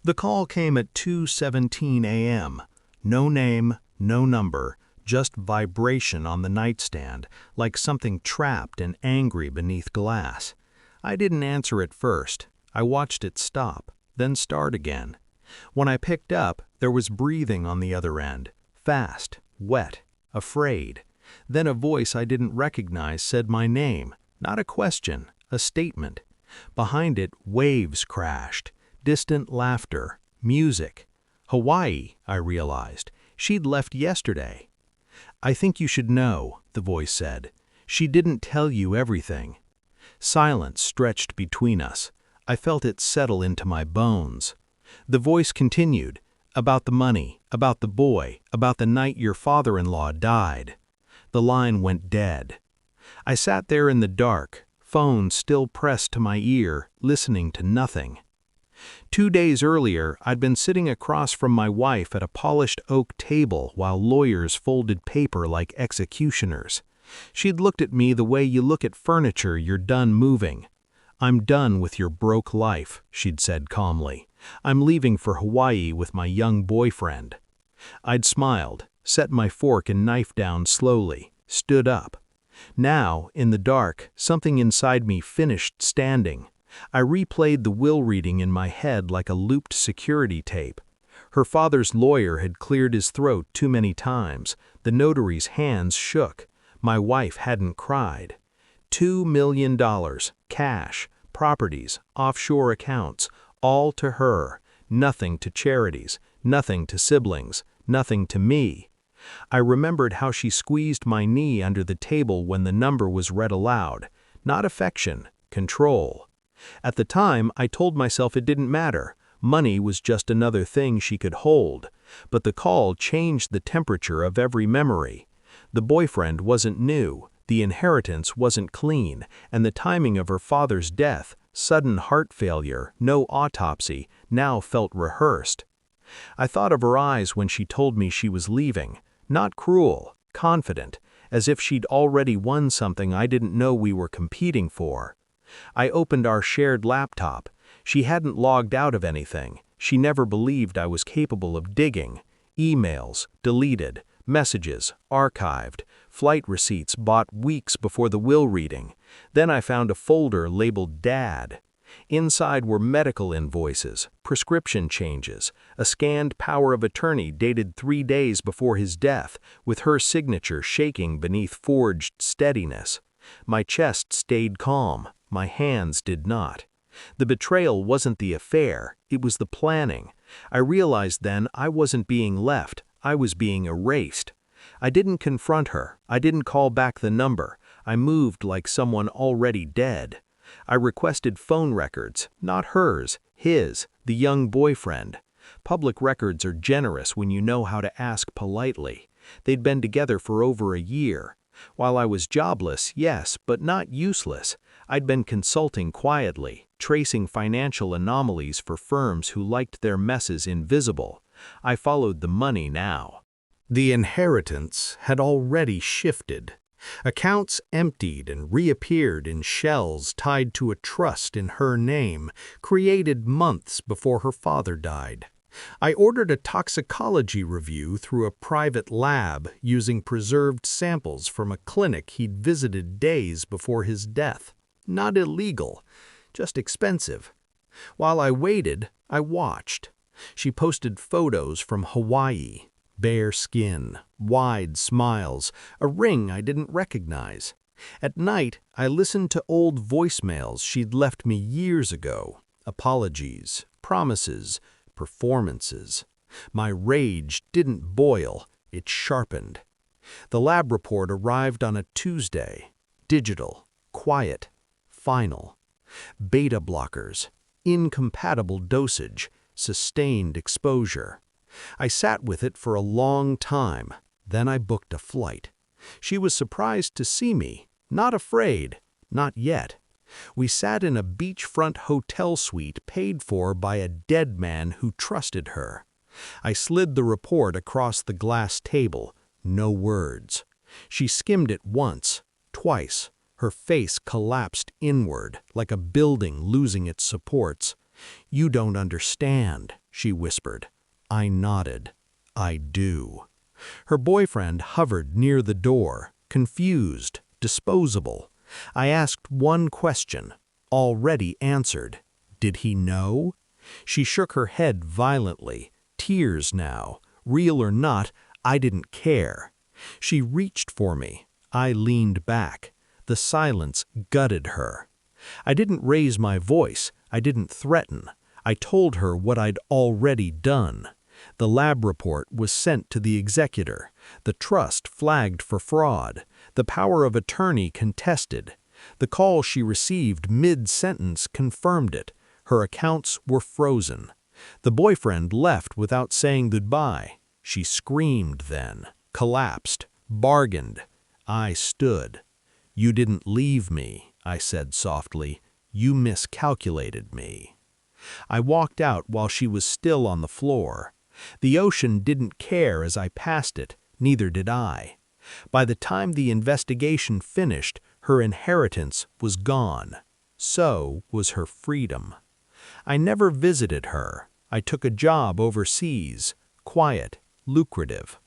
The call came at 2:17 a.m. No name, no number, just vibration on the nightstand, like something trapped and angry beneath glass. I didn't answer at first. I watched it stop, then start again. When I picked up, there was breathing on the other end, fast, wet, afraid. Then a voice I didn't recognize said my name, not a question, a statement. Behind it, waves crashed, distant laughter, music. Hawaii, I realized. She'd left yesterday. "I think you should know," the voice said. "She didn't tell you everything." Silence stretched between us. I felt it settle into my bones. The voice continued, "About the money, about the boy, about the night your father-in-law died." The line went dead. I sat there in the dark, phone still pressed to my ear, listening to nothing. 2 days earlier, I'd been sitting across from my wife at a polished oak table while lawyers folded paper like executioners. She'd looked at me the way you look at furniture you're done moving. "I'm done with your broke life," she'd said calmly. "I'm leaving for Hawaii with my young boyfriend." I'd smiled, set my fork and knife down slowly, stood up. Now, in the dark, something inside me finished standing. I replayed the will reading in my head like a looped security tape. Her father's lawyer had cleared his throat too many times. The notary's hands shook. My wife hadn't cried. $2 million, cash, properties, offshore accounts, all to her. Nothing to charities, nothing to siblings, nothing to me. I remembered how she squeezed my knee under the table when the number was read aloud. Not affection, control. At the time, I told myself it didn't matter. Money was just another thing she could hold. But the call changed the temperature of every memory. The boyfriend wasn't new, the inheritance wasn't clean, and the timing of her father's death, sudden heart failure, no autopsy, now felt rehearsed. I thought of her eyes when she told me she was leaving, not cruel, confident, as if she'd already won something I didn't know we were competing for. I opened our shared laptop. She hadn't logged out of anything. She never believed I was capable of digging. Emails, deleted, messages, archived, flight receipts bought weeks before the will reading. Then I found a folder labeled Dad. Inside were medical invoices, prescription changes, a scanned power of attorney dated 3 days before his death, with her signature shaking beneath forged steadiness. My chest stayed calm. My hands did not. The betrayal wasn't the affair, it was the planning. I realized then I wasn't being left, I was being erased. I didn't confront her, I didn't call back the number, I moved like someone already dead. I requested phone records, not hers, his, the young boyfriend. Public records are generous when you know how to ask politely. They'd been together for over a year. While I was jobless, yes, but not useless. I'd been consulting quietly, tracing financial anomalies for firms who liked their messes invisible. I followed the money now. The inheritance had already shifted. Accounts emptied and reappeared in shells tied to a trust in her name, created months before her father died. I ordered a toxicology review through a private lab using preserved samples from a clinic he'd visited days before his death. Not illegal, just expensive. While I waited, I watched. She posted photos from Hawaii. Bare skin, wide smiles, a ring I didn't recognize. At night, I listened to old voicemails she'd left me years ago. Apologies, promises, performances. My rage didn't boil, it sharpened. The lab report arrived on a Tuesday. Digital, quiet, final. Beta blockers, incompatible dosage, sustained exposure. I sat with it for a long time, then I booked a flight. She was surprised to see me, not afraid, not yet. We sat in a beachfront hotel suite paid for by a dead man who trusted her. I slid the report across the glass table, no words. She skimmed it once, twice. Her face collapsed inward, like a building losing its supports. "You don't understand," she whispered. I nodded. I do. Her boyfriend hovered near the door, confused, disposable. I asked one question, already answered. Did he know? She shook her head violently, tears now. Real or not, I didn't care. She reached for me. I leaned back. The silence gutted her. I didn't raise my voice. I didn't threaten. I told her what I'd already done. The lab report was sent to the executor. The trust flagged for fraud. The power of attorney contested. The call she received mid-sentence confirmed it. Her accounts were frozen. The boyfriend left without saying goodbye. She screamed then, collapsed, bargained. I stood. You didn't leave me, I said softly. You miscalculated me. I walked out while she was still on the floor. The ocean didn't care as I passed it, neither did I. By the time the investigation finished, her inheritance was gone. So was her freedom. I never visited her. I took a job overseas, quiet, lucrative.